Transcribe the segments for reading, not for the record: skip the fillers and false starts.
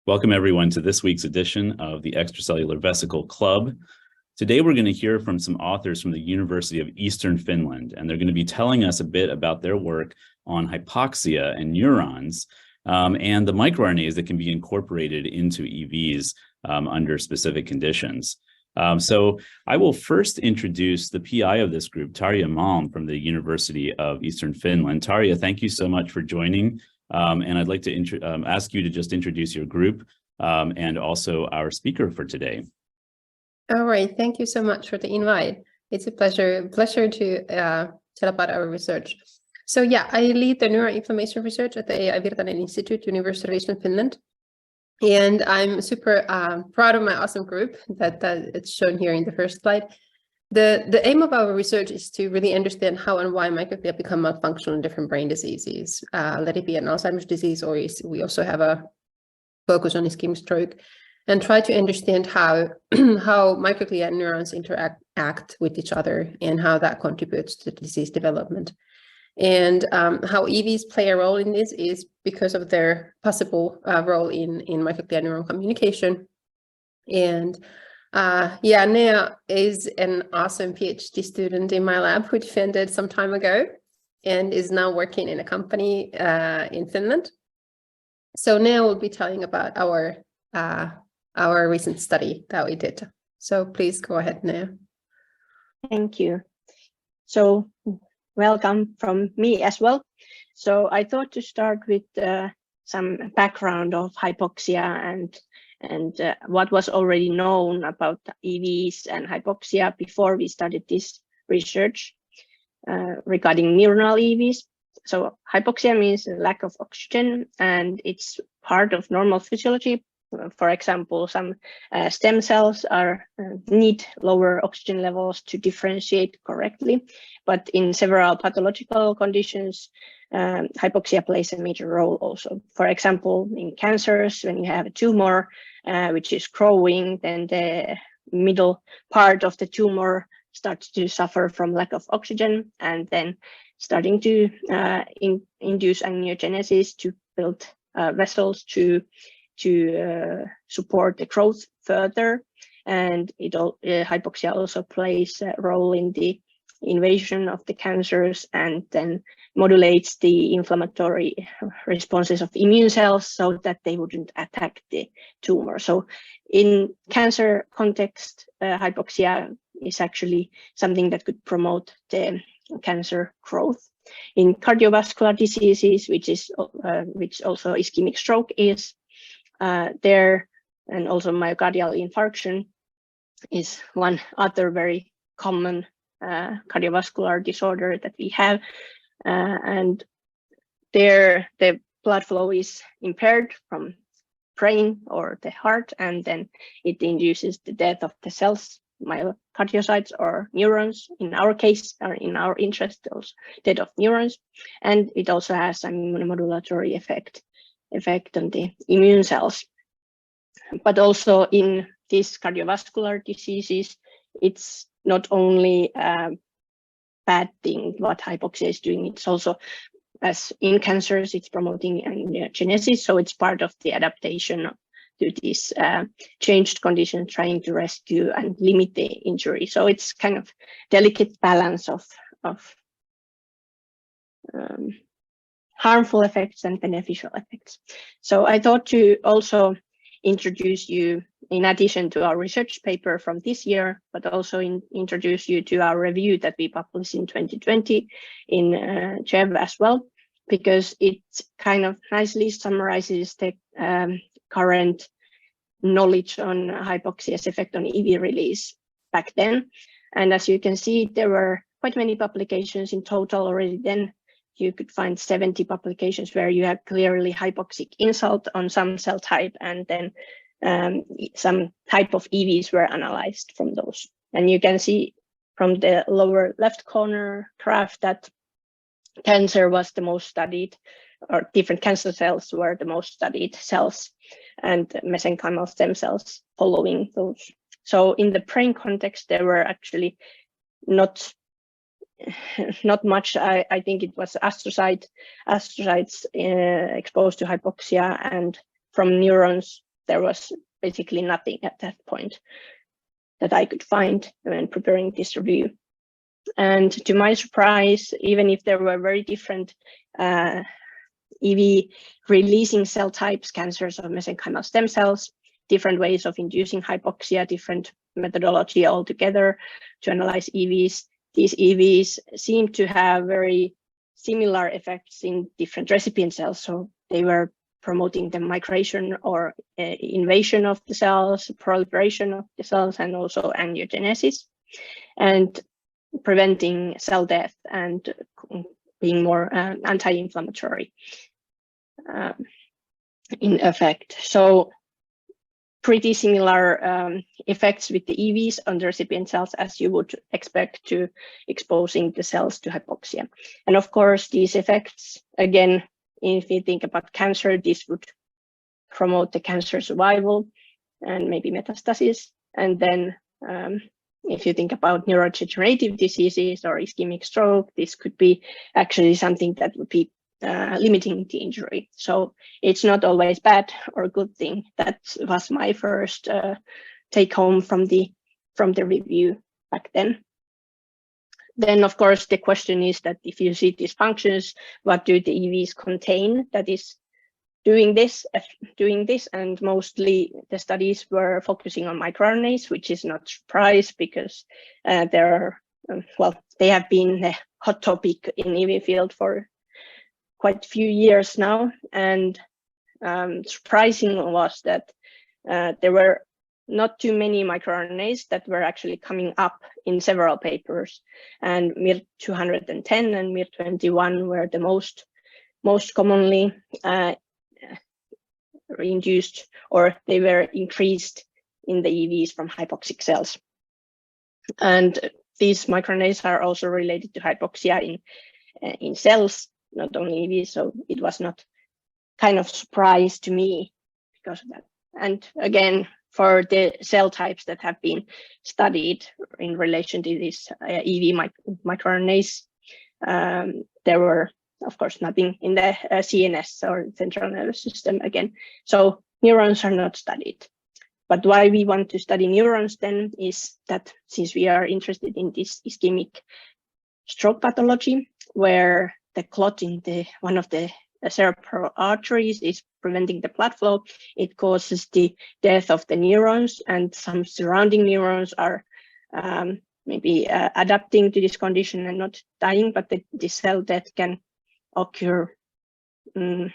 Welcome everyone to this week's edition of the Extracellular Vesicle Club. Today we're going to hear from some authors from the University of Eastern Finland, and they're going to be telling us a bit about their work on hypoxia and neurons and the microRNAs that can be incorporated into EVs under specific conditions. So I will first introduce the PI of this group, Tarja Malm from the University of Eastern Finland. Tarja, thank you so much for joining. And I'd like to ask you to just introduce your group and also our speaker for today. All right, thank you so much for the invite. It's a pleasure to tell about our research. So yeah, I lead the neuroinflammation research at the AI Virtanen Institute, University of Eastern Finland. And I'm super proud of my awesome group that it's shown here in the first slide. The aim of our research is to really understand how and why microglia become malfunctional in different brain diseases, let it be an Alzheimer's disease, or we also have a focus on ischemic stroke, and try to understand how microglia and neurons interact with each other and how that contributes to disease development. And how EVs play a role in this is because of their possible role in microglia neuron communication. And yeah, Nea is an awesome PhD student in my lab who defended some time ago and is now working in a company in Finland. So Nea will be telling about our recent study that we did. So please go ahead, Nea. Thank you. So welcome from me as well. So I thought to start with some background of hypoxia and what was already known about EVs and hypoxia before we started this research regarding neuronal EVs. So hypoxia means lack of oxygen, and it's part of normal physiology. For example, some stem cells need lower oxygen levels to differentiate correctly, but in several pathological conditions, hypoxia plays a major role also. For example, in cancers, when you have a tumor which is growing, then the middle part of the tumor starts to suffer from lack of oxygen, and then starting to induce angiogenesis to build vessels to support the growth further. And hypoxia also plays a role in the invasion of the cancers and then modulates the inflammatory responses of immune cells so that they wouldn't attack the tumor. So in cancer context, hypoxia is actually something that could promote the cancer growth. In cardiovascular diseases, which also ischemic stroke is, and also myocardial infarction is one other very common cardiovascular disorder that we have, and there the blood flow is impaired from brain or the heart, and then it induces the death of the cells, myocardiocytes or neurons in our case, or in our interest, also death of neurons, and it also has an immunomodulatory effect on the immune cells. But also in these cardiovascular diseases, it's not only a bad thing what hypoxia is doing, it's also, as in cancers, it's promoting angiogenesis, so it's part of the adaptation to these changed conditions, trying to rescue and limit the injury. So it's kind of delicate balance of harmful effects and beneficial effects. So I thought to also introduce you, in addition to our research paper from this year, but also introduce you to our review that we published in 2020 in JEV as well, because it kind of nicely summarizes the current knowledge on hypoxia's effect on EV release back then. And as you can see, there were quite many publications in total already then. You could find 70 publications where you had clearly hypoxic insult on some cell type, and then some type of EVs were analyzed from those. And you can see from the lower left corner graph that cancer was the most studied, or different cancer cells were the most studied cells, and mesenchymal stem cells following those. So in the brain context, there were actually not much. I think it was astrocytes exposed to hypoxia, and from neurons there was basically nothing at that point that I could find when preparing this review. And to my surprise, even if there were very different EV releasing cell types, cancers of mesenchymal stem cells, different ways of inducing hypoxia, different methodology altogether to analyze EVs, these EVs seem to have very similar effects in different recipient cells. So they were promoting the migration or invasion of the cells, proliferation of the cells, and also angiogenesis, and preventing cell death and being more anti-inflammatory in effect. So pretty similar effects with the EVs on the recipient cells as you would expect to exposing the cells to hypoxia. And of course, these effects, again, if you think about cancer, this would promote the cancer survival and maybe metastasis. And then if you think about neurodegenerative diseases or ischemic stroke, this could be actually something that would be limiting the injury. So it's not always bad or a good thing. That was my first take home from the review back then. Then, of course, the question is that if you see these functions, what do the EVs contain that is doing this? And mostly the studies were focusing on microRNAs, which is not a surprise because they have been a hot topic in EV field for quite a few years now. And surprising was that there were not too many microRNAs that were actually coming up in several papers, and miR-210 and miR-21 were the most commonly induced, or they were increased in the EVs from hypoxic cells. And these microRNAs are also related to hypoxia in cells, not only EVs, so it was not kind of surprise to me because of that. And again, for the cell types that have been studied in relation to these EV microRNAs, there were, of course, nothing in the CNS or central nervous system again. So neurons are not studied. But why we want to study neurons then is that since we are interested in this ischemic stroke pathology, where the clot in one of the cerebral arteries is preventing the blood flow, it causes the death of the neurons, and some surrounding neurons are maybe adapting to this condition and not dying, but the cell death can occur in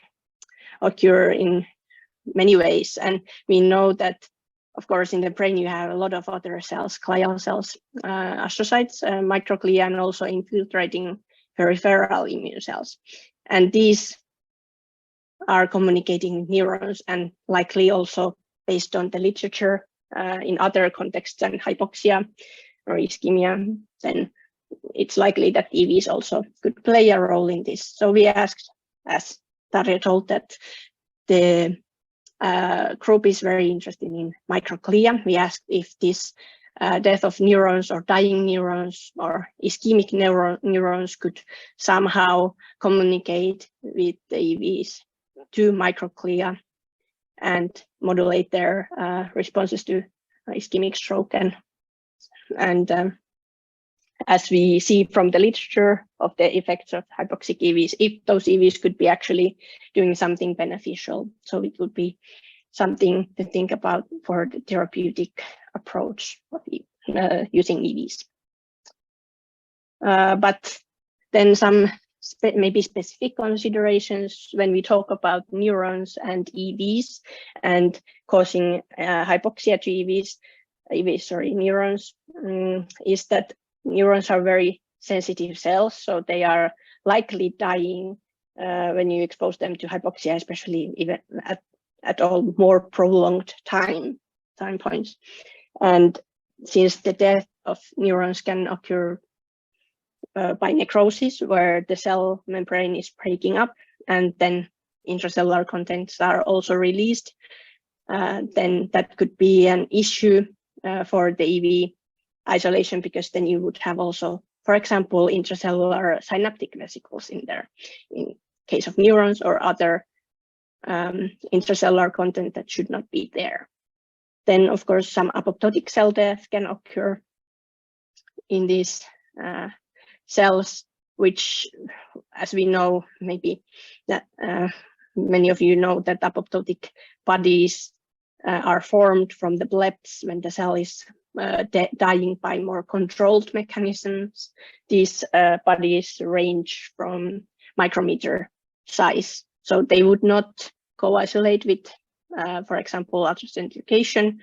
many ways. And we know that, of course, in the brain you have a lot of other cells, glial cells, astrocytes, microglia, and also infiltrating peripheral immune cells. And these are communicating with neurons, and likely also based on the literature in other contexts than hypoxia or ischemia, then it's likely that EVs also could play a role in this. So we asked, as Tarja told, that the group is very interested in microglia. We asked if this death of neurons or dying neurons or ischemic neurons could somehow communicate with the EVs to microglia and modulate their responses to ischemic stroke. And as we see from the literature of the effects of hypoxic EVs, if those EVs could be actually doing something beneficial, so it would be something to think about for the therapeutic approach of using EVs. But then some maybe specific considerations when we talk about neurons and EVs and causing hypoxia to neurons, is that neurons are very sensitive cells, so they are likely dying when you expose them to hypoxia, especially even at all more prolonged time points. And since the death of neurons can occur by necrosis, where the cell membrane is breaking up and then intracellular contents are also released, then that could be an issue for the EV isolation, because then you would have also, for example, intracellular synaptic vesicles in there in case of neurons, or other intracellular content that should not be there. Then, of course, some apoptotic cell death can occur in these cells, which, as we know, maybe that many of you know that apoptotic bodies are formed from the bleps when the cell is dying by more controlled mechanisms. These bodies range from micrometer size, so they would not co-isolate with, for example, ultracentrifugation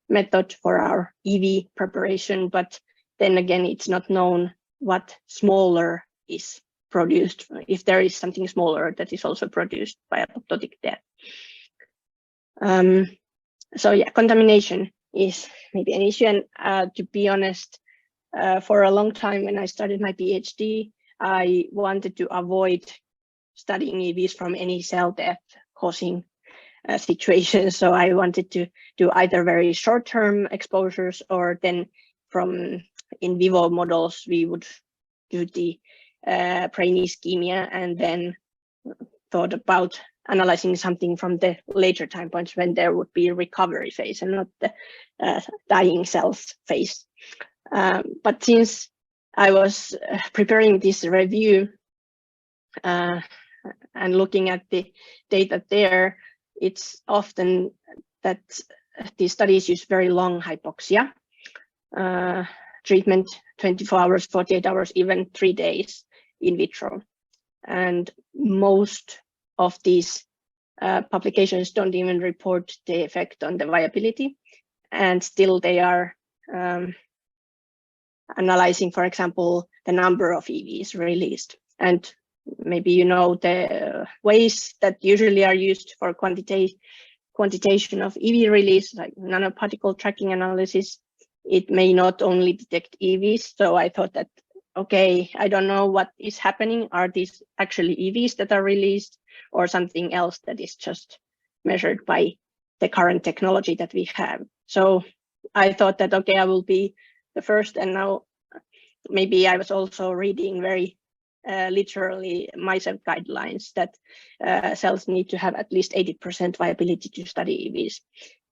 method for our EV preparation, but then again, it's not known what smaller is produced, if there is something smaller that is also produced by apoptotic death. So yeah, contamination is maybe an issue, and to be honest, for a long time when I started my PhD, I wanted to avoid studying EVs from any cell death causing situations. So I wanted to do either very short-term exposures, or then from in vivo models, we would do the brain ischemia, and then thought about analyzing something from the later time points when there would be a recovery phase and not the dying cells phase. But since I was preparing this review and looking at the data there, it's often that these studies use very long hypoxia treatment, 24 hours, 48 hours, even 3 days in vitro. And most of these publications don't even report the effect on the viability. And still they are analyzing, for example, the number of EVs released. And maybe you know the ways that usually are used for quantitation of EV release, like nanoparticle tracking analysis. It may not only detect EVs. So I thought that, okay, I don't know what is happening. Are these actually EVs that are released, or something else that is just measured by the current technology that we have? So I thought that, okay, I will be the first. And now maybe I was also reading very literally myself guidelines that cells need to have at least 80% viability to study EVs.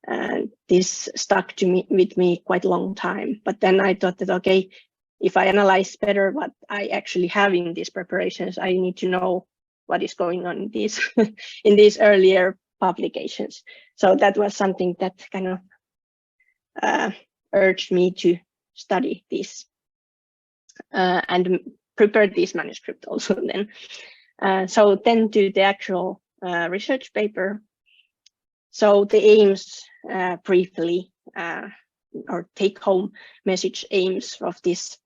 And this stuck to me with me quite a long time. But then I thought that, okay, if I analyze better what I actually have in these preparations, I need to know what is going on in these in these earlier publications. So that was something that kind of urged me to study this and prepare this manuscript also then. So then to the actual research paper. So the aims briefly, or take-home message aims of this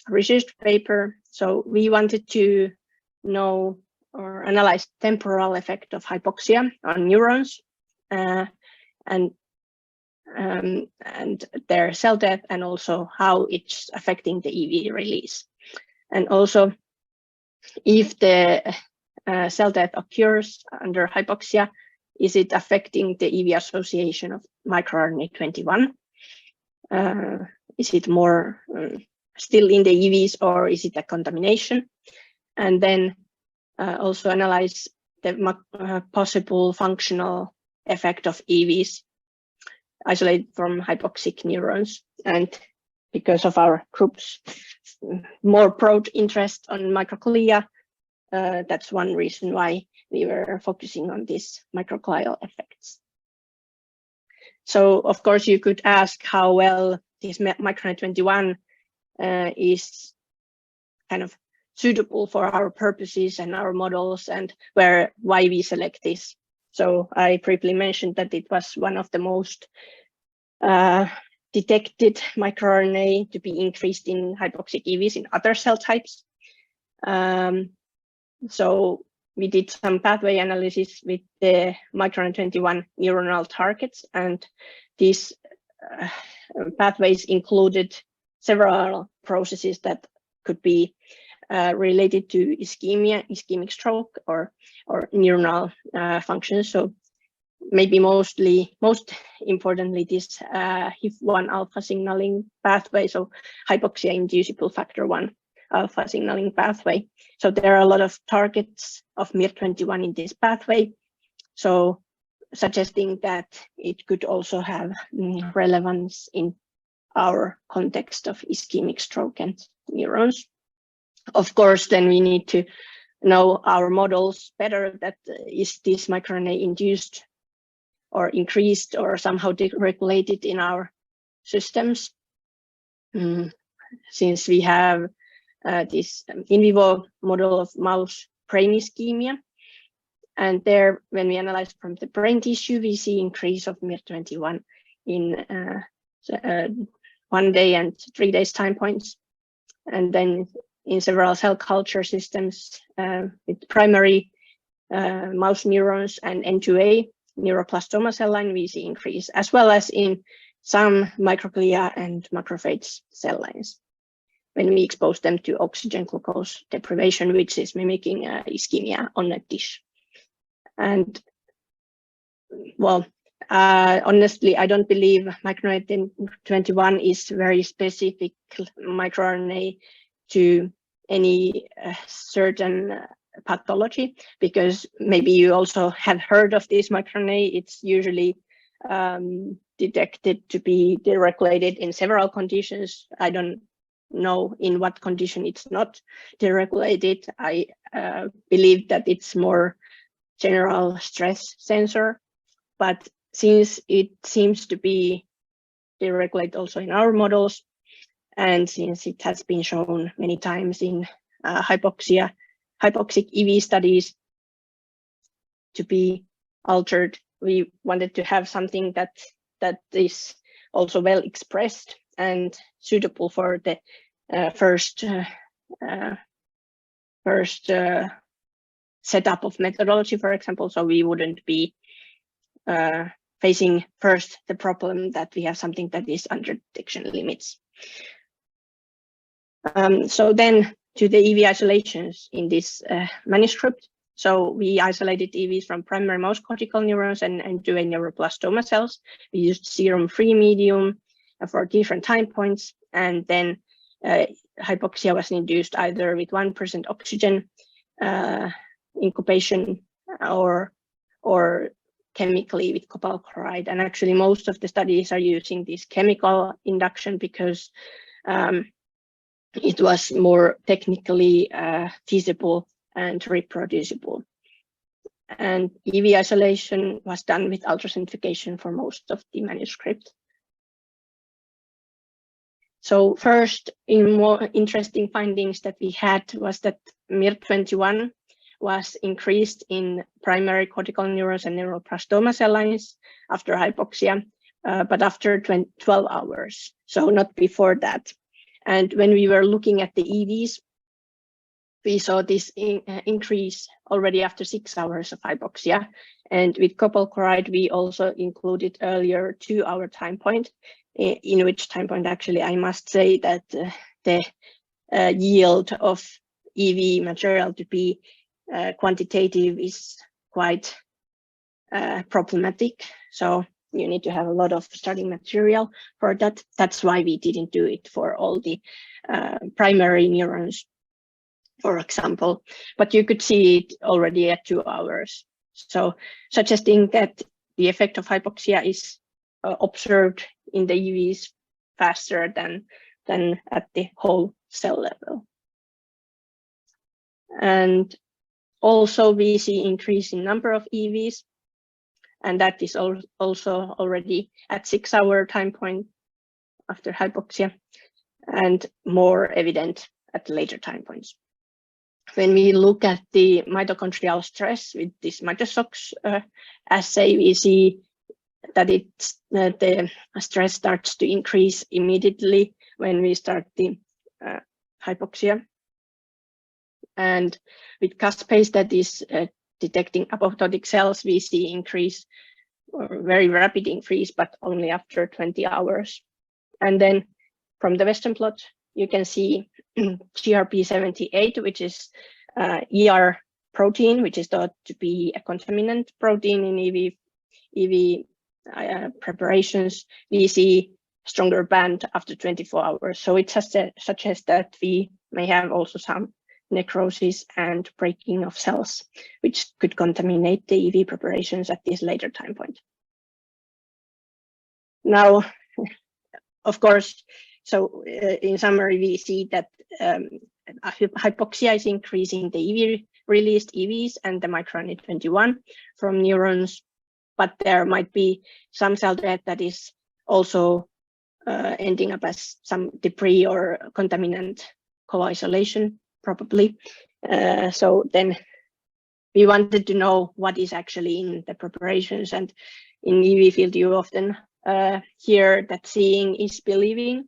research paper. So we wanted to know or analyze temporal effect of hypoxia on neurons and their cell death, and also how it's affecting the EV release. And also, if the cell death occurs under hypoxia, is it affecting the EV association of miR-21? Is it more still in the EVs, or is it a contamination? And then also analyze the possible functional effect of EVs isolated from hypoxic neurons. And because of our group's more broad interest on microglia, that's one reason why we were focusing on these microglial effects. So of course you could ask how well this miR-21 is kind of suitable for our purposes and our models, and why we select this. So I briefly mentioned that it was one of the most detected microRNA to be increased in hypoxic EVs in other cell types. So we did some pathway analysis with the miR-21 neuronal targets, and these pathways included several processes that could be related to ischemia, ischemic stroke, or neuronal functions. So maybe most importantly, this HIF1 alpha signaling pathway, so hypoxia inducible factor 1 alpha signaling pathway. So there are a lot of targets of miR-21 in this pathway. So suggesting that it could also have relevance in our context of ischemic stroke and neurons. Of course, then we need to know our models better, that is this microRNA induced or increased or somehow deregulated in our systems. Since we have this in vivo model of mouse brain ischemia, and there, when we analyze from the brain tissue, we see increase of miR-21 in 1 day and 3 days time points. And then in several cell culture systems with primary mouse neurons and N2A neuroblastoma cell line, we see increase, as well as in some microglia and macrophage cell lines when we expose them to oxygen glucose deprivation, which is mimicking ischemia on a dish. And well, honestly, I don't believe miR-21 is very specific microRNA to any certain pathology, because maybe you also have heard of this microRNA. It's usually detected to be deregulated in several conditions. I don't know in what condition it's not deregulated. I believe that it's more general stress sensor, but since it seems to be deregulated also in our models, and since it has been shown many times in hypoxic EV studies to be altered, we wanted to have something that is also well expressed and suitable for the first setup of methodology, for example, so we wouldn't be facing first the problem that we have something that is under detection limits. So then to the EV isolations in this manuscript. So we isolated EVs from primary mouse cortical neurons and N2A neuroblastoma cells. We used serum-free medium for different time points, and then hypoxia was induced either with 1% oxygen incubation or chemically with copal chloride. And actually most of the studies are using this chemical induction because it was more technically feasible and reproducible. And EV isolation was done with ultracentrifugation for most of the manuscript. So first, in more interesting findings that we had was that miR-21 was increased in primary cortical neurons and neuroblastoma cell lines after hypoxia, but after 12 hours, so not before that. And when we were looking at the EVs, we saw this increase already after 6 hours of hypoxia. And with copal chloride, we also included earlier 2-hour time point, in which time point actually I must say that the yield of EV material to be quantitative is quite problematic. So you need to have a lot of starting material for that. That's why we didn't do it for all the primary neurons, for example, but you could see it already at 2 hours. So suggesting that the effect of hypoxia is observed in the EVs faster than at the whole cell level. And also we see increase in number of EVs, and that is also already at 6-hour time point after hypoxia, and more evident at later time points. When we look at the mitochondrial stress with this MitoSOX assay, we see that the stress starts to increase immediately when we start the hypoxia. And with caspase that is detecting apoptotic cells, we see increase, or very rapid increase, but only after 20 hours. And then from the Western blot, you can see GRP78, which is ER protein, which is thought to be a contaminant protein in EV preparations. We see stronger band after 24 hours. So it suggests that we may have also some necrosis and breaking of cells, which could contaminate the EV preparations at this later time point. Now, of course, so in summary, we see that hypoxia is increasing the EV released EVs and the miR-21 from neurons, but there might be some cell death that is also ending up as some debris or contaminant co-isolation, probably. So then we wanted to know what is actually in the preparations, and in EV field you often hear that seeing is believing.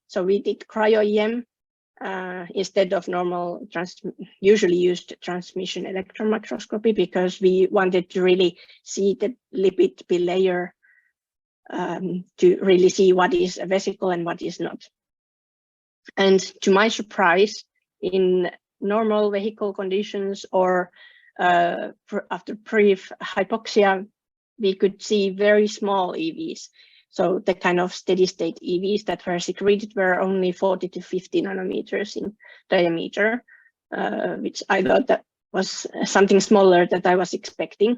So we did Cryo-EM instead of normal usually used transmission electron microscopy, because we wanted to really see the lipid bilayer to really see what is a vesicle and what is not. And to my surprise, in normal vehicle conditions or after brief hypoxia, we could see very small EVs. So the kind of steady state EVs that were secreted were only 40 to 50 nanometers in diameter, which I thought that was something smaller that I was expecting.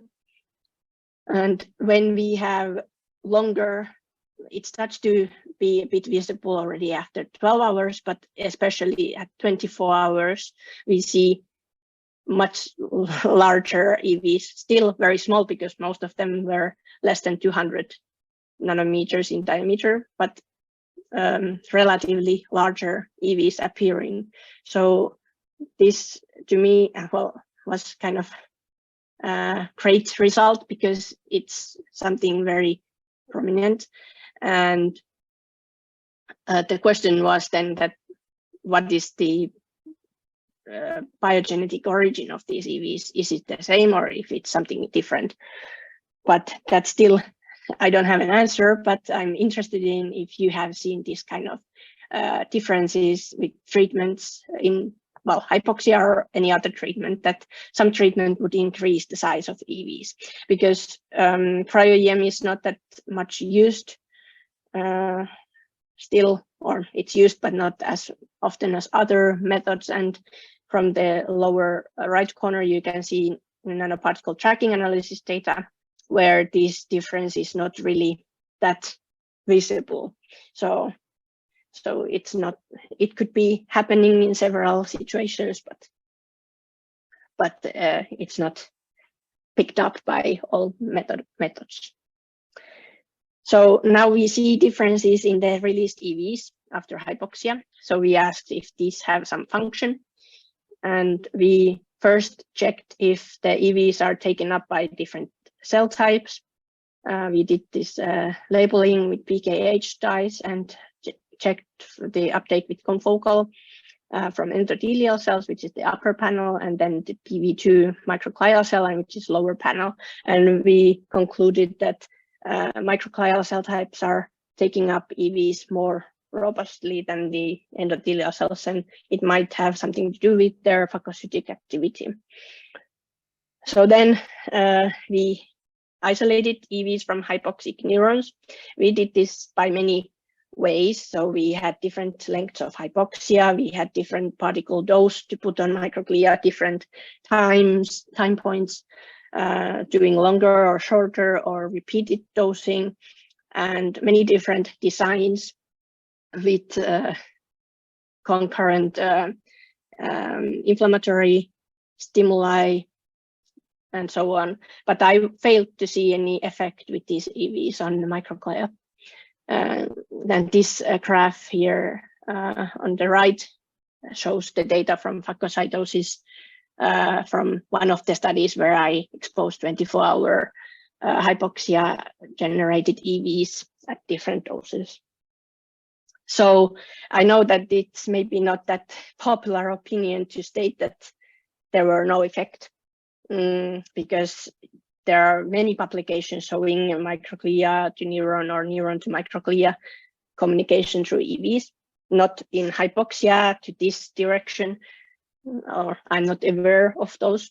And when we have longer, it starts to be a bit visible already after 12 hours, but especially at 24 hours, we see much larger EVs, still very small because most of them were less than 200 nanometers in diameter, but relatively larger EVs appearing. So this, to me, well, was kind of a great result because it's something very prominent. And the question was then that what is the biogenetic origin of these EVs? Is it the same or if it's something different? But that's still, I don't have an answer, but I'm interested in if you have seen this kind of differences with treatments in, well, hypoxia or any other treatment, that some treatment would increase the size of EVs, because Cryo-EM is not that much used still, or it's used but not as often as other methods. And from the lower right corner, you can see nanoparticle tracking analysis data where this difference is not really that visible. So it's not, it could be happening in several situations, but it's not picked up by all methods. So now we see differences in the released EVs after hypoxia. So we asked if these have some function, and we first checked if the EVs are taken up by different cell types. We did this labeling with PKH dyes and checked the uptake with confocal from endothelial cells, which is the upper panel, and then the PV2 microglial cell line, which is lower panel. And we concluded that microglial cell types are taking up EVs more robustly than the endothelial cells, and it might have something to do with their phagocytic activity. So then we isolated EVs from hypoxic neurons. We did this by many ways. So we had different lengths of hypoxia, we had different particle dose to put on microglia, different time points, doing longer or shorter or repeated dosing, and many different designs with concurrent inflammatory stimuli and so on. But I failed to see any effect with these EVs on the microglia. Then this graph here on the right shows the data from phagocytosis from one of the studies where I exposed 24-hour hypoxia generated EVs at different doses. So I know that it's maybe not that popular opinion to state that there were no effect, because there are many publications showing microglia to neuron or neuron to microglia communication through EVs, not in hypoxia to this direction, or I'm not aware of those,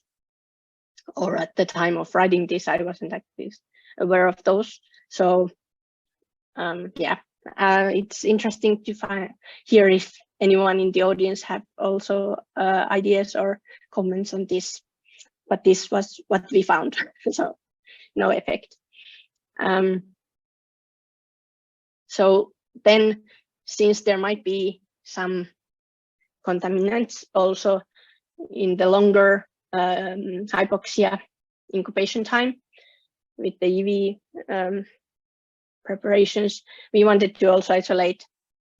or at the time of writing this, I wasn't actually aware of those. So yeah, it's interesting to hear if anyone in the audience have also ideas or comments on this, but this was what we found, so no effect. So then, since there might be some contaminants also in the longer hypoxia incubation time with the EV preparations, we wanted to also isolate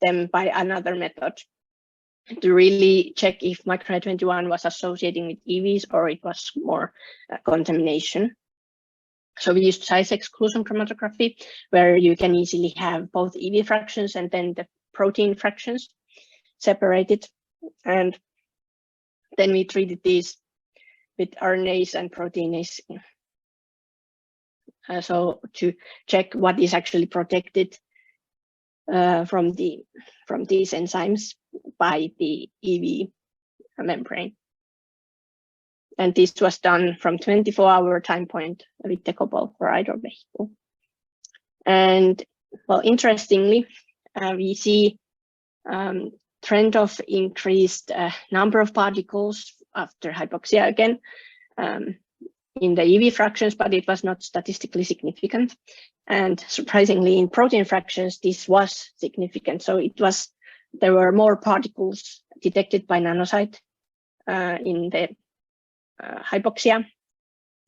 them by another method to really check if miR-21 was associating with EVs or it was more contamination. So we used size exclusion chromatography, where you can easily have both EV fractions and then the protein fractions separated. And then we treated these with RNase and proteinase. So to check what is actually protected from these enzymes by the EV membrane. And this was done from 24-hour time point with the cobalt chloride or vehicle. And well, interestingly, we see trend of increased number of particles after hypoxia again in the EV fractions, but it was not statistically significant. And surprisingly, in protein fractions, this was significant. So there were more particles detected by nanocyte in the hypoxia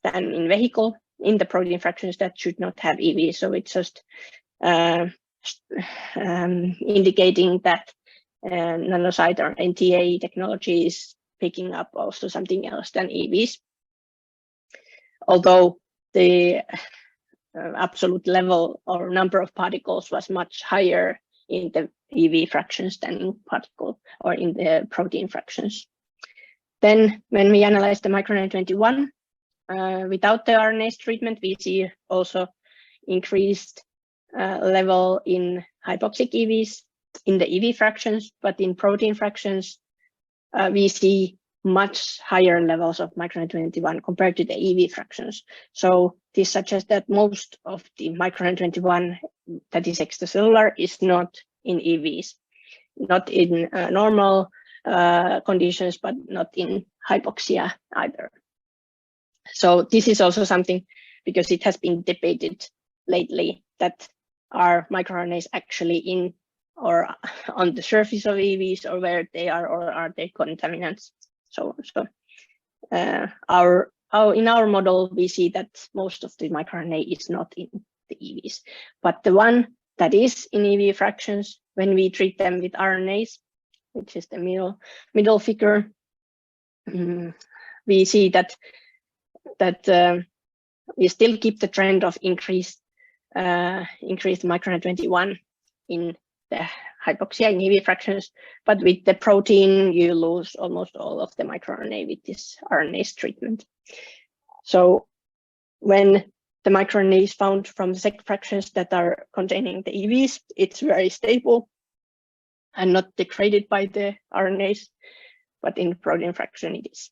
than in vehicle in the protein fractions that should not have EV. So it's just indicating that nanocyte or NTA technology is picking up also something else than EVs. Although the absolute level or number of particles was much higher in the EV fractions than in particle or in the protein fractions. Then when we analyze the miR-21 without the RNase treatment, we see also increased level in hypoxic EVs in the EV fractions, but in protein fractions, we see much higher levels of miR-21 compared to the EV fractions. So this suggests that most of the miR-21 that is extracellular is not in EVs, not in normal conditions, but not in hypoxia either. So this is also something, because it has been debated lately, that are microRNAs actually in or on the surface of EVs, or where they are, or are they contaminants? So in our model, we see that most of the microRNA is not in the EVs, but the one that is in EV fractions, when we treat them with RNAs, which is the middle figure, we see that we still keep the trend of increased miR-21 in the hypoxia in EV fractions, but with the protein, you lose almost all of the microRNA with this RNase treatment. So when the microRNA is found from the sec fractions that are containing the EVs, it's very stable and not degraded by the RNase, but in protein fraction it is.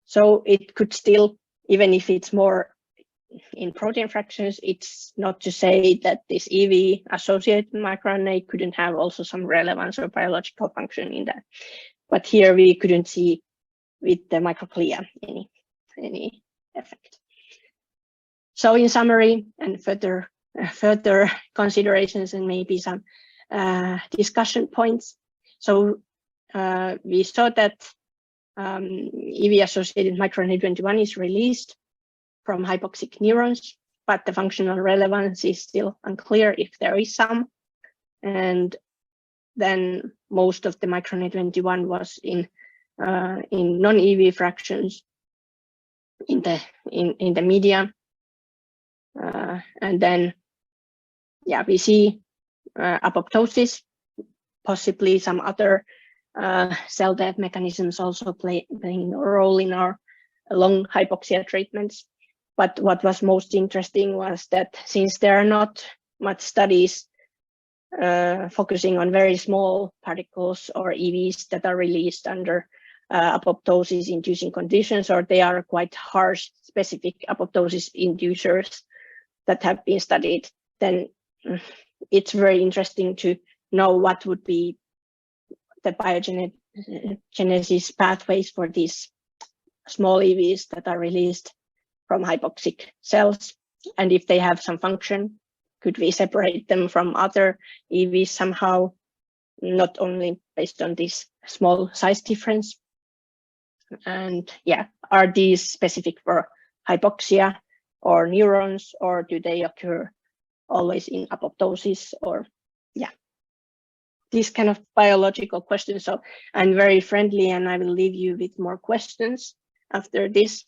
So it could still, even if it's more in protein fractions, it's not to say that this EV associated microRNA couldn't have also some relevance or biological function in that. But here we couldn't see with the microglia any effect. So in summary, and further considerations and maybe some discussion points. So we saw that EV-associated miR-21 is released from hypoxic neurons, but the functional relevance is still unclear if there is some. And then most of the miR-21 was in non-EV fractions in the media. And then, yeah, we see apoptosis, possibly some other cell death mechanisms also playing a role in our long hypoxia treatments. But what was most interesting was that since there are not much studies focusing on very small particles or EVs that are released under apoptosis inducing conditions, or they are quite harsh specific apoptosis inducers that have been studied, then it's very interesting to know what would be the biogenesis pathways for these small EVs that are released from hypoxic cells, and if they have some function, could we separate them from other EVs somehow, not only based on this small size difference? And yeah, are these specific for hypoxia or neurons, or do they occur always in apoptosis? Or yeah, these kind of biological questions. So I'm very friendly, and I will leave you with more questions after this,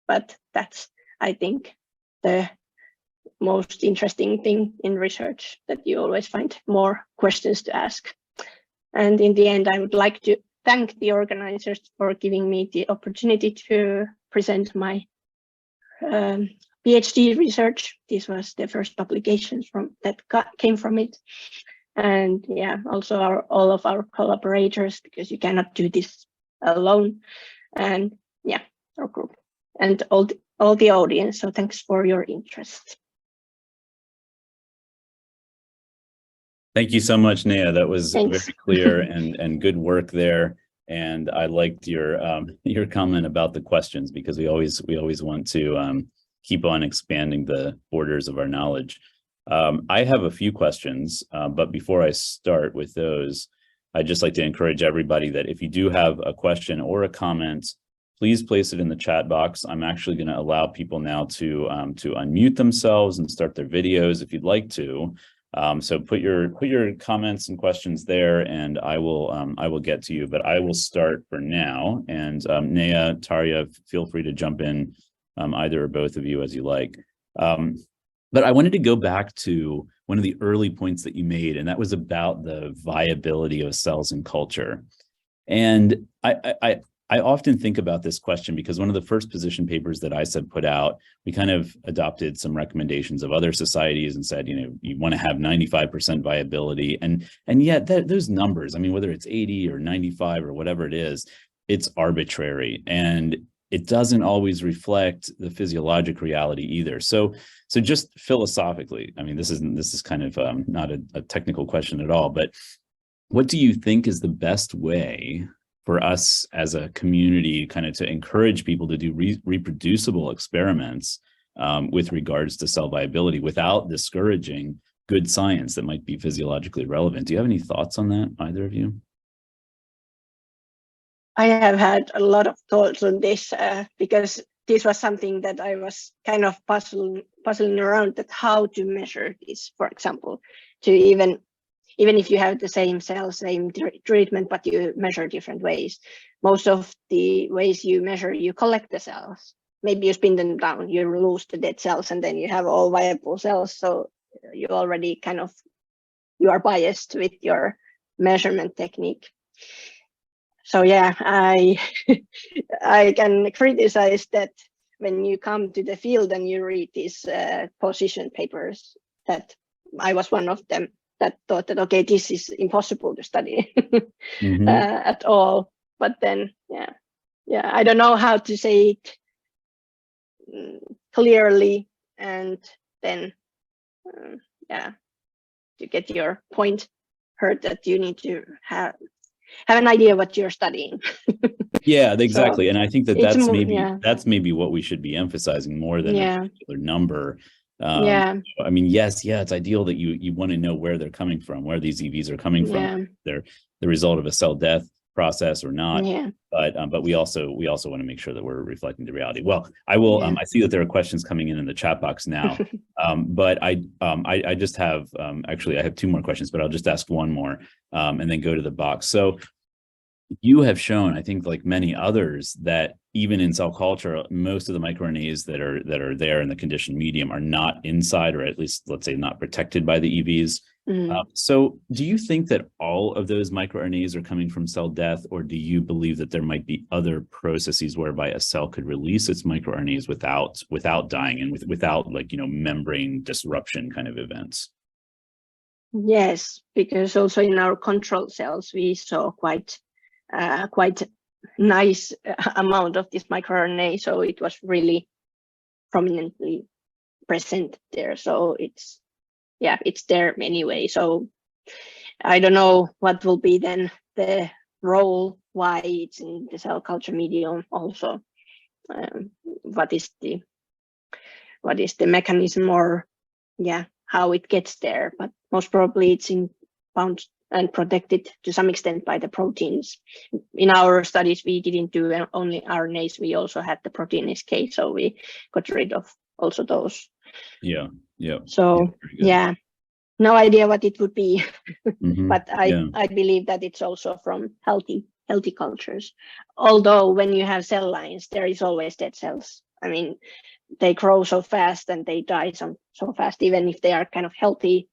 but that's, I think, the most interesting thing in research, that you always find more questions to ask. And in the end, I would like to thank the organizers for giving me the opportunity to present my PhD research. This was the first publication that came from it. And yeah, also all of our collaborators, because you cannot do this alone. And yeah, our group and all the audience. So thanks for your interest. Thank you so much, Nea. That was Thanks. very clear and good work there. And I liked your comment about the questions, because we always want to keep on expanding the borders of our knowledge. I have a few questions, but before I start with those, I'd just like to encourage everybody that if you do have a question or a comment, please place it in the chat box. I'm actually going to allow people now to unmute themselves and start their videos if you'd like to. So put your comments and questions there, and I will get to you. But I will start for now. And Nea, Tarja, feel free to jump in, either or both of you as you like. But I wanted to go back to one of the early points that you made, and that was about the viability of cells in culture. And I often think about this question because one of the first position papers that ISEB put out, we kind of adopted some recommendations of other societies and said, you want to have 95% viability. And yet those numbers, I mean, whether it's 80 or 95 or whatever it is, it's arbitrary. And it doesn't always reflect the physiologic reality either. So just philosophically, I mean, this is kind of not a technical question at all, but what do you think is the best way for us as a community kind of to encourage people to do reproducible experiments with regards to cell viability without discouraging good science that might be physiologically relevant? Do you have any thoughts on that, either of you? I have had a lot of thoughts on this because this was something that I was kind of puzzling around, that how to measure this, for example, to even if you have the same cell, same treatment, but you measure different ways. Most of the ways you measure, you collect the cells. Maybe you spin them down, you lose the dead cells, and then you have all viable cells. So you already kind of, you are biased with your measurement technique. So yeah, I can criticize that when you come to the field and you read these position papers, that I was one of them that thought that, okay, this is impossible to study at all. But then, yeah, I don't know how to say it clearly, and then, to get your point heard, that you need to have an idea what you're studying. Yeah, exactly. So, and I think that's maybe what we should be emphasizing more than a particular number. I mean, yes, it's ideal that you want to know where they're coming from, where these EVs are coming from. They're the result of a cell death process or not. But we also want to make sure that we're reflecting the reality. Well, I will. I see that there are questions coming in the chat box now. But I just have actually I have two more questions, but I'll just ask one more and then go to the box. So you have shown, I think, like many others, that even in cell culture, most of the microRNAs that are there in the conditioned medium are not inside, or at least, let's say, not protected by the EVs. So do you think that all of those microRNAs are coming from cell death, or do you believe that there might be other processes whereby a cell could release its microRNAs without dying and without, like, membrane disruption kind of events? Yes, because also in our control cells, we saw quite nice amount of this microRNA, so it was really prominently present there. So it's there anyway. So I don't know what will be then the role, why it's in the cell culture medium also. What is the mechanism, or how it gets there, but most probably it's bound and protected to some extent by the proteins. In our studies, we didn't do only RNAs, we also had the protein escape, so we got rid of also those. So no idea what it would be, but I believe that it's also from healthy cultures. Although when you have cell lines, there is always dead cells. I mean, they grow so fast and they die so fast, even if they are kind of healthy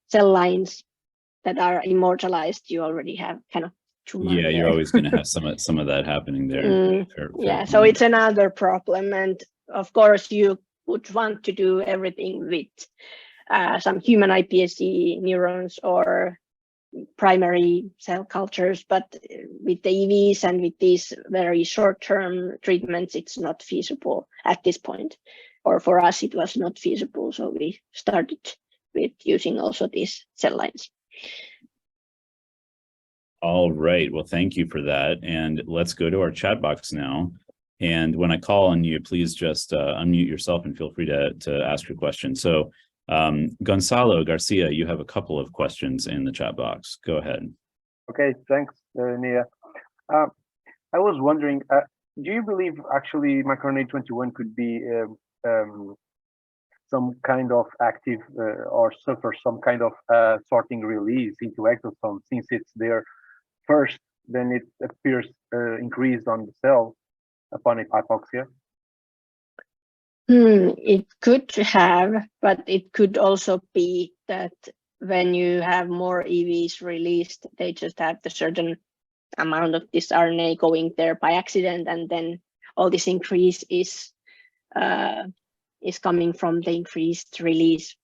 cell lines that are immortalized, you already have kind of tumor there. You're always going to have some of that happening there. So it's another problem, and of course you would want to do everything with some human iPSC neurons or primary cell cultures, but with the EVs and with these very short-term treatments, it's not feasible at this point, or for us it was not feasible, so we started with using also these cell lines. All right, well, thank you for that, and let's go to our chat box now. And when I call on you, please just unmute yourself and feel free to ask your question. So Gonzalo Garcia, you have a couple of questions in the chat box. Go ahead. Okay, thanks, Nea. I was wondering, do you believe actually miR-21 could be some kind of active or suffer some kind of sorting release into exosomes, since it's there first, then it appears increased on the cell upon hypoxia? It could have, but it could also be that when you have more EVs released, they just have the certain amount of this RNA going there by accident, and then all this increase is coming from the increased release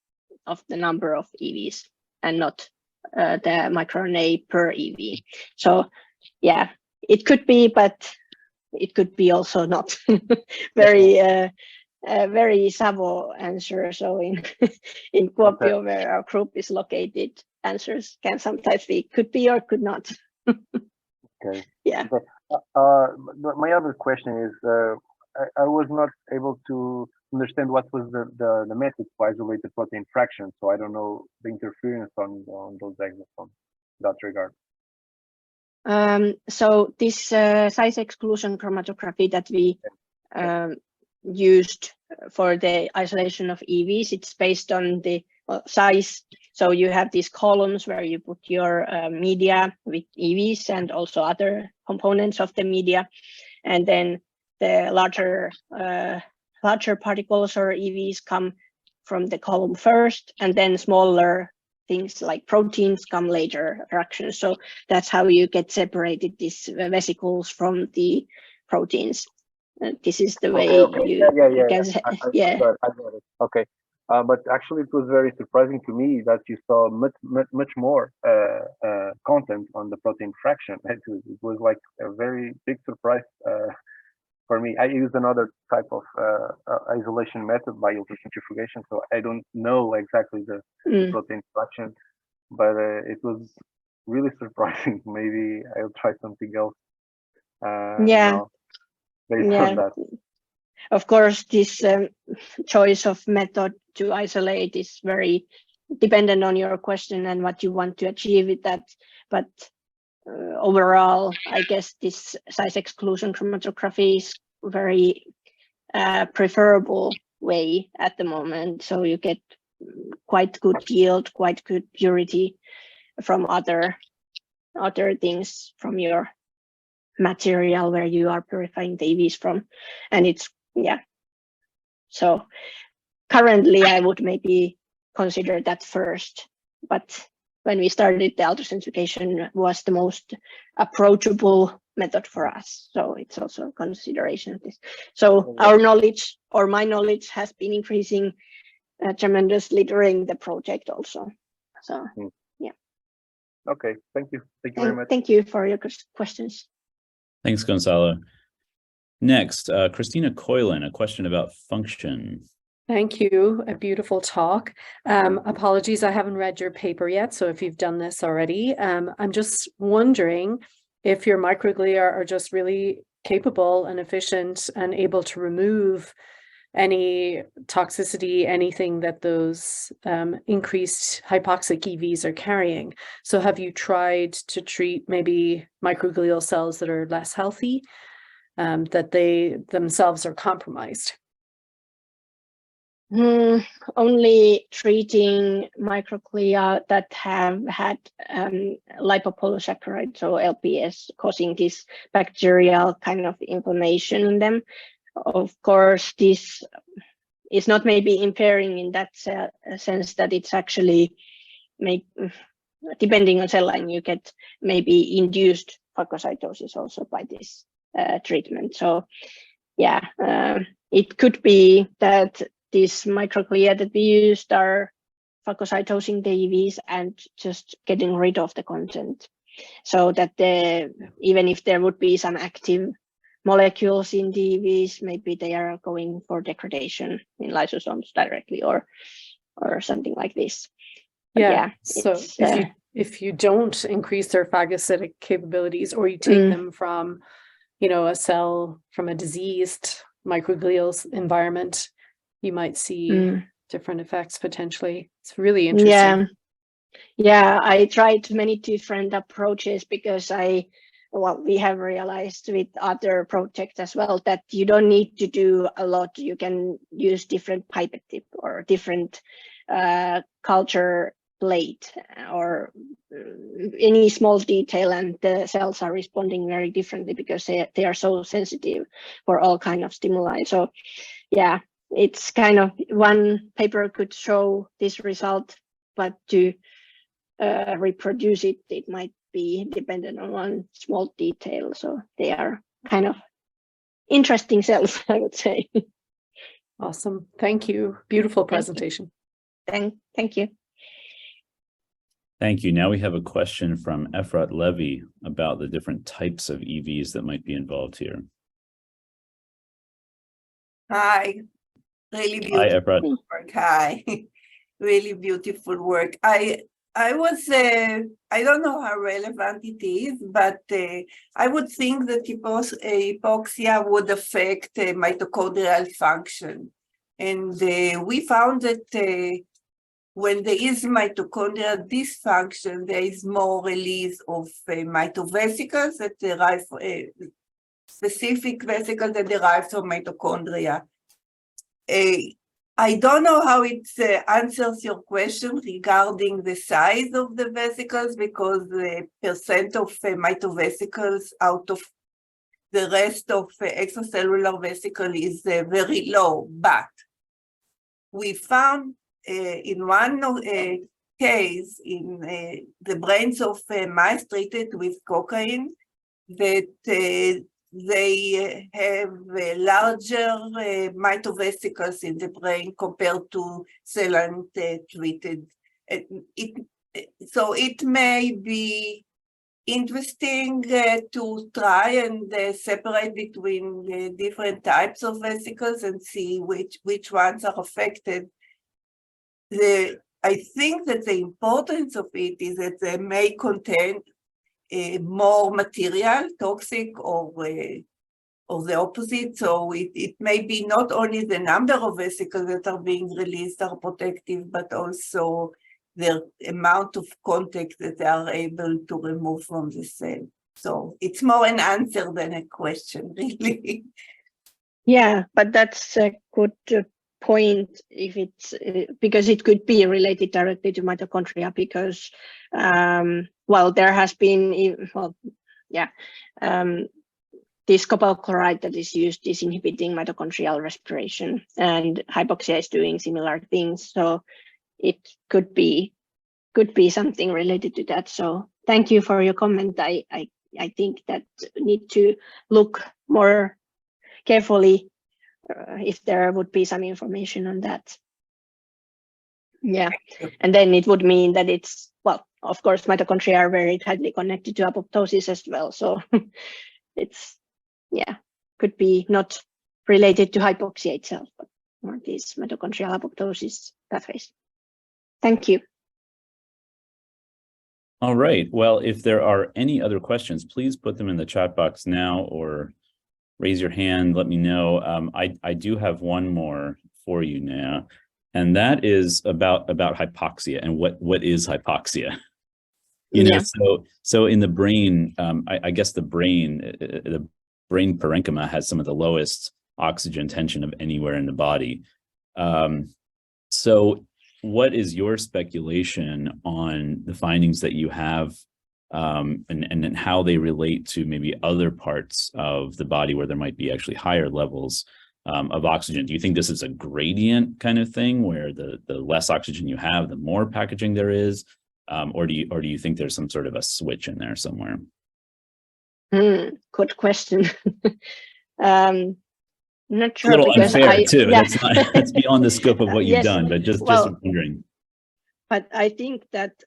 of the number of EVs and not the microRNA per EV. So yeah, it could be, but it could be also not. Very Savo answer. So in Kuopio, where our group is located, answers can sometimes be could be or could not. Okay. Yeah. Okay. My other question is, I was not able to understand what was the method to isolate the protein fraction. So I don't know the interference on those exosomes in that regard. So this size exclusion chromatography that we used for the isolation of EVs, it's based on the size. So you have these columns where you put your media with EVs and also other components of the media, and then the larger particles or EVs come from the column first, and then smaller things like proteins come later fractions. So that's how you get separated these vesicles from the proteins. This is the way you can. I got it. Okay, but actually, it was very surprising to me that you saw much more content on the protein fraction. It was like a very big surprise for me. I use another type of isolation method by ultracentrifugation, so I don't know exactly the protein fraction, but it was really surprising. Maybe I'll try something else. Of course, this choice of method to isolate is very dependent on your question and what you want to achieve with that. But overall, I guess this size exclusion chromatography is very preferable way at the moment. So you get quite good yield, quite good purity from other things from your material where you are purifying the EVs from, and it's so currently I would maybe consider that first, but when we started, the ultracentrifugation was the most approachable method for us, so it's also a consideration of this. So our knowledge, or my knowledge, has been increasing tremendously during the project also. So okay, thank you very much. Thank you for your questions. Thanks, Gonzalo. Next, Christina Coylan, a question about function. Thank you. A beautiful talk. Apologies, I haven't read your paper yet, so if you've done this already, I'm just wondering if your microglia are just really capable and efficient and able to remove any toxicity, anything that those increased hypoxic EVs are carrying. So have you tried to treat maybe microglial cells that are less healthy, that they themselves are compromised? Only treating microglia that have had lipopolysaccharides, so LPS, causing this bacterial kind of inflammation in them. Of course, this is not maybe impairing in that sense that it's actually depending on cell line, you get maybe induced phagocytosis also by this treatment. So yeah, it could be that these microglia that we used are phagocytosing the EVs and just getting rid of the content, so that even if there would be some active molecules in the EVs, maybe they are going for degradation in lysosomes directly or something like this. But yeah, so if you don't increase their phagocytic capabilities, or you take them from, a cell from a diseased microglial environment, you might see different effects potentially. It's really interesting. Yeah, I tried many different approaches because we have realized with other projects as well that you don't need to do a lot. You can use different pipette tip or different culture plate or any small detail, and the cells are responding very differently because they are so sensitive for all kind of stimuli. So yeah, it's kind of one paper could show this result, but to reproduce it, it might be dependent on one small detail. So they are kind of interesting cells, I would say. Awesome. Thank you. Beautiful presentation. Thank you. Thank you. Now we have a question from Efrat Levy about the different types of EVs that might be involved here. Hi. Really beautiful. Hi, Efrat. Work. Hi. Really beautiful work. I don't know how relevant it is, but I would think that hypoxia would affect mitochondrial function. And we found that when there is mitochondrial dysfunction, there is more release of mitovesicles that derive, specific vesicles that derive from mitochondria. I don't know how it answers your question regarding the size of the vesicles, because the percent of mitovesicles out of the rest of extracellular vesicle is very low. But we found in one case in the brains of mice treated with cocaine that they have larger mitovesicles in the brain compared to saline treated. So it may be interesting to try and separate between different types of vesicles and see which ones are affected. I think that the importance of it is that they may contain more material, toxic or the opposite. So it may be not only the number of vesicles that are being released are protective, but also the amount of contact that they are able to remove from the cell. So it's more an answer than a question, really. Yeah, but that's a good point if it's because it could be related directly to mitochondria, because there has been this copper chloride that is used is inhibiting mitochondrial respiration, and hypoxia is doing similar things. So it could be something related to that. So thank you for your comment. I think that need to look more carefully if there would be some information on that. Yeah, and then it would mean that it's, of course, mitochondria are very tightly connected to apoptosis as well. So it's, could be not related to hypoxia itself, but or these mitochondrial apoptosis pathways. Thank you. All right. Well, if there are any other questions, please put them in the chat box now or raise your hand. Let me know. I do have one more for you now, and that is about hypoxia and what is hypoxia. You know, so in the brain, I guess the brain parenchyma has some of the lowest oxygen tension of anywhere in the body. So what is your speculation on the findings that you have, and how they relate to maybe other parts of the body where there might be actually higher levels of oxygen? Do you think this is a gradient kind of thing where the less oxygen you have, the more packaging there is? Or do you think there's some sort of a switch in there somewhere? Good question. Not sure. A little unfair too. Yeah. That's beyond the scope of what you've Yes. done, but just wondering. But I think that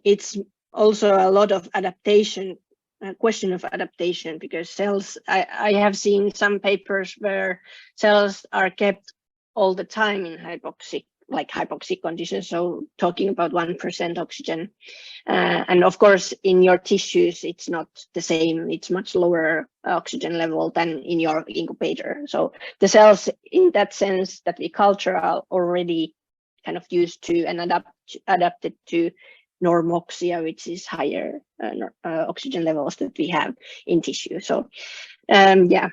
it's also a lot of adaptation, a question of adaptation, because cells, I have seen some papers where cells are kept all the time in hypoxic conditions, so talking about 1% oxygen. And of course, in your tissues, it's not the same. It's much lower oxygen level than in your incubator. So the cells, in that sense, that we culture are already kind of used to and adapted to normoxia, which is higher oxygen levels that we have in tissue. So yeah,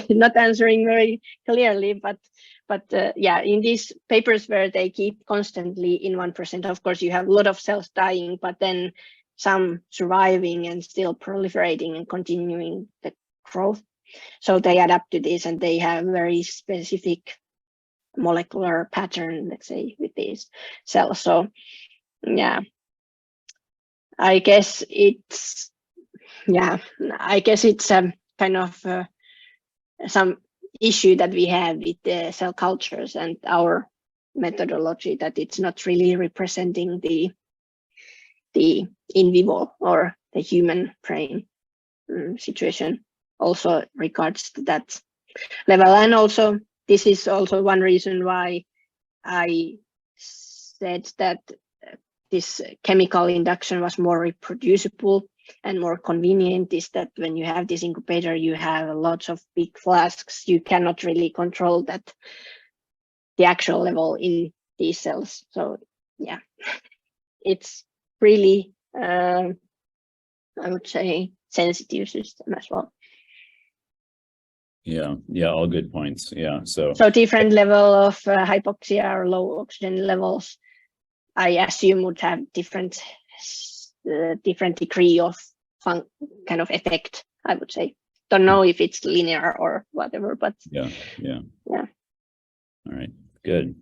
not answering very clearly, but yeah, in these papers where they keep constantly in 1%, of course, you have a lot of cells dying, but then some surviving and still proliferating and continuing the growth. So they adapt to this, and they have very specific molecular pattern, let's say, with these cells. So yeah, I guess it's a kind of some issue that we have with the cell cultures and our methodology, that it's not really representing the in vivo or the human brain situation, also regards to that level. And also, this is also one reason why I said that this chemical induction was more reproducible and more convenient, is that when you have this incubator, you have lots of big flasks. You cannot really control that, the actual level in these cells. So yeah, it's really, I would say, sensitive system as well. Yeah, all good points. Yeah, so different level of hypoxia or low oxygen levels, I assume, would have different degree of kind of effect, I would say. Don't know if it's linear or whatever, but yeah. All right, good.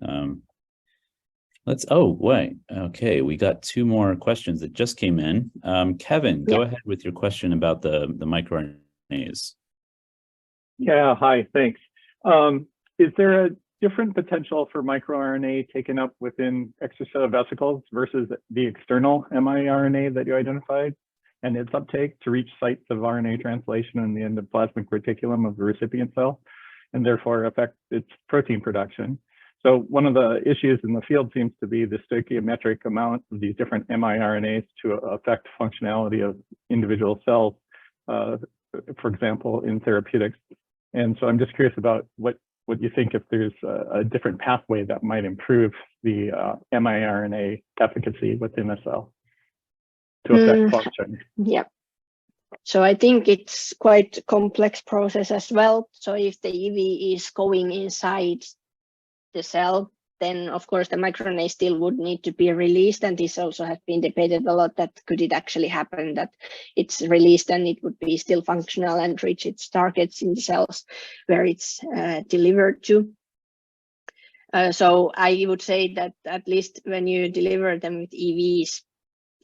Okay, we got two more questions that just came in. Kevin, go ahead with your question about the microRNAs. Yeah, hi, thanks. Is there a different potential for microRNA taken up within extracellular vesicles versus the external miRNA that you identified, and its uptake to reach sites of RNA translation in the endoplasmic reticulum of the recipient cell, and therefore affect its protein production? So one of the issues in the field seems to be the stoichiometric amount of these different miRNAs to affect functionality of individual cells, for example, in therapeutics. And so I'm just curious about what you think, if there's a different pathway that might improve the miRNA efficacy within a cell to affect function. Yeah. So I think it's quite a complex process as well. So if the EV is going inside the cell, then of course the microRNA still would need to be released. And this also has been debated a lot, that could it actually happen that it's released and it would be still functional and reach its targets in the cells where it's delivered to. So I would say that at least when you deliver them with EVs,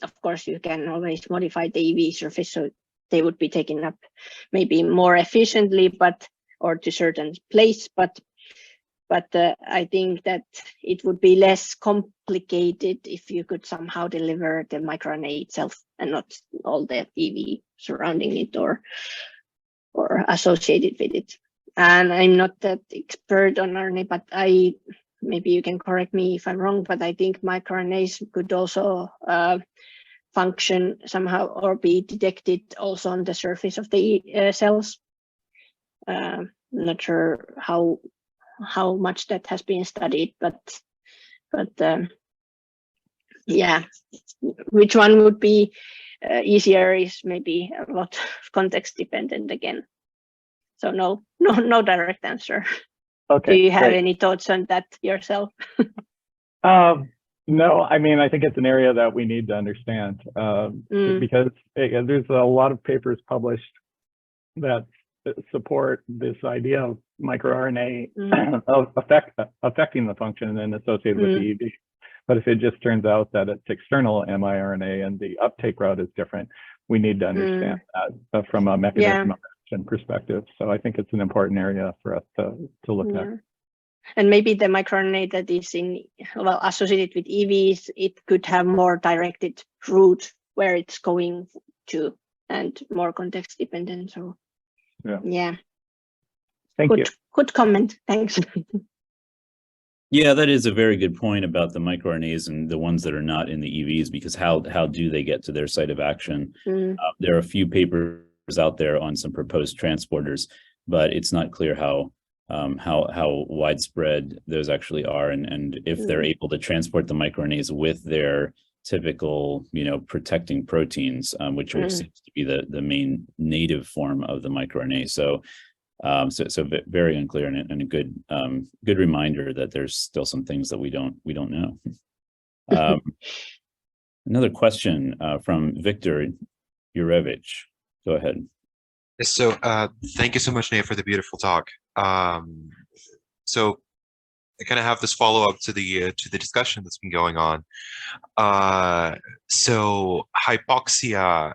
of course you can always modify the EV surface so they would be taken up maybe more efficiently, or to certain place, but I think that it would be less complicated if you could somehow deliver the microRNA itself and not all the EV surrounding it or associated with it. and I'm not that expert on RNA, but maybe you can correct me if I'm wrong, but I think microRNAs could also function somehow or be detected also on the surface of the cells. Not sure how much that has been studied, but yeah, which one would be easier is maybe a lot context dependent again. So no direct answer. Okay. Do you have great. any thoughts on that yourself? No, I mean, I think it's an area that we need to understand because there's a lot of papers published that support this idea of microRNA affecting the function and associated with the EV. But if it just turns out that it's external miRNA and the uptake route is different, we need to understand that from a mechanism of action perspective. So I think it's an important area for us to look at. And maybe the microRNA that is associated with EVs, it could have more directed route where it's going to and more context dependent. So yeah. Thank you. Good comment. Thanks. Yeah, that is a very good point about the microRNAs and the ones that are not in the EVs, because how do they get to their site of action? There are a few papers out there on some proposed transporters, but it's not clear how widespread those actually are, and if they're able to transport the microRNAs with their typical, protecting proteins, which seems to be the main native form of the microRNA. So very unclear, and a good reminder that there's still some things that we don't know. Another question from Victor Jurevich. Go ahead. So thank you so much, Nea, for the beautiful talk. So I kind of have this follow-up to the discussion that's been going on. So hypoxia.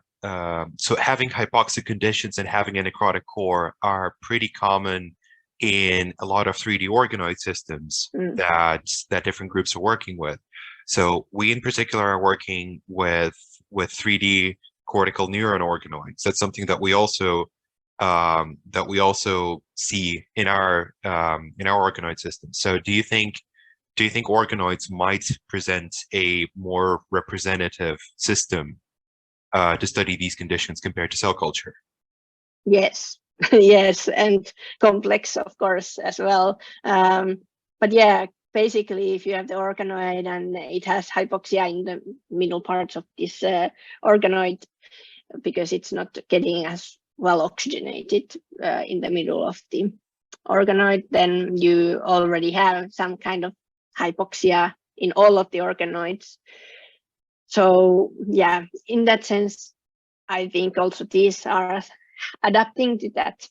So having hypoxic conditions and having a necrotic core are pretty common in a lot of 3D organoid systems that different groups are working with. So we in particular are working with 3D cortical neuron organoids. That's something that we also see in our organoid system. So do you think organoids might present a more representative system to study these conditions compared to cell culture? Yes, yes, and complex, of course, as well. But yeah, basically, if you have the organoid and it has hypoxia in the middle parts of this organoid, because it's not getting as well oxygenated in the middle of the organoid, then you already have some kind of hypoxia in all of the organoids. So yeah, in that sense, I think also these are adapting to that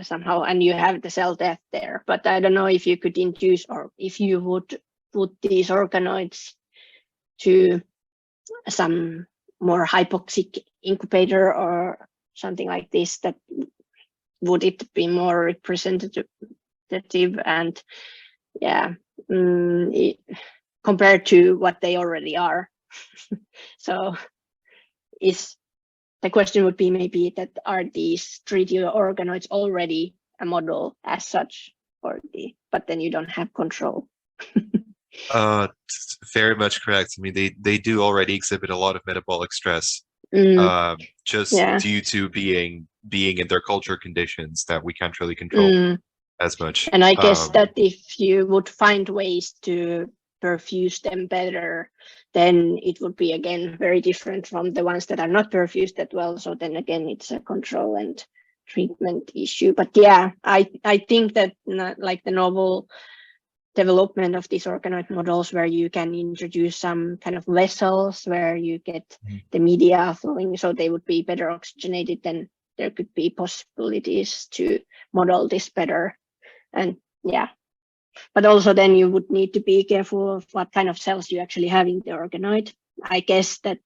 somehow, and you have the cell death there. But I don't know if you could induce, or if you would put these organoids to some more hypoxic incubator or something like this, that would it be more representative and compared to what they already are. So the question would be maybe that are these 3D organoids already a model as such, but then you don't have control. Very much correct. I mean, they do already exhibit a lot of metabolic stress, just due to being in their culture conditions that we can't really control as much. And I guess that if you would find ways to perfuse them better, then it would be again very different from the ones that are not perfused that well. So then again, it's a control and treatment issue. But yeah, I think that like the novel development of these organoid models where you can introduce some kind of vessels where you get the media flowing so they would be better oxygenated, then there could be possibilities to model this better. And yeah, but also then you would need to be careful of what kind of cells you actually have in the organoid. I guess that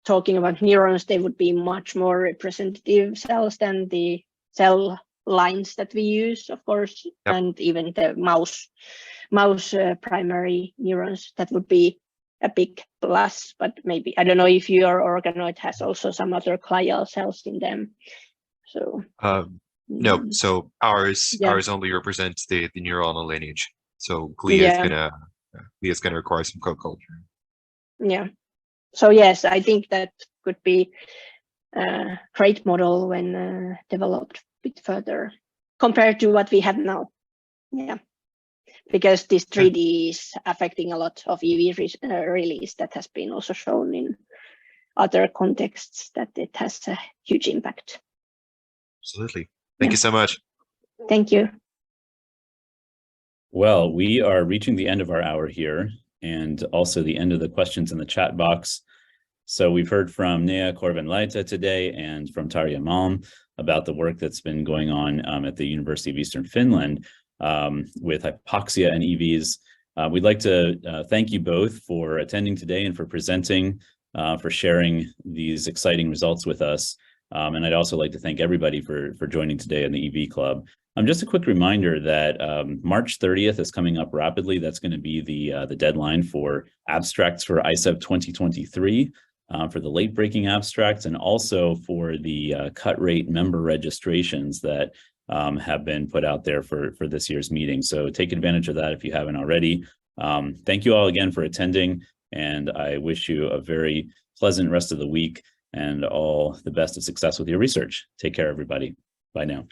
talking about neurons, they would be much more representative cells than the cell lines that we use, of course, and even the mouse primary neurons, that would be a big plus. But maybe, I don't know if your organoid has also some other glial cells in them. So No, so ours Yeah. ours only represents the neuronal lineage. So glia is gonna require some co-culture. Yeah. So yes, I think that could be a great model when developed a bit further compared to what we have now. Yeah, because this 3D is affecting a lot of EV release that has been also shown in other contexts that it has a huge impact. Absolutely. Thank you so much. Thank you. Well, we are reaching the end of our hour here and also the end of the questions in the chat box. So we've heard from Nea Korvenlaita today and from Tarja Malm about the work that's been going on at the University of Eastern Finland with hypoxia and EVs. We'd like to thank you both for attending today and for presenting, for sharing these exciting results with us. And I'd also like to thank everybody for joining today in the EV Club. Just a quick reminder that March 30th is coming up rapidly. That's going to be the deadline for abstracts for ICEP 2023, for the late breaking abstracts, and also for the cut rate member registrations that have been put out there for this year's meeting. So take advantage of that if you haven't already. Thank you all again for attending, and I wish you a very pleasant rest of the week and all the best of success with your research. Take care, everybody. Bye now.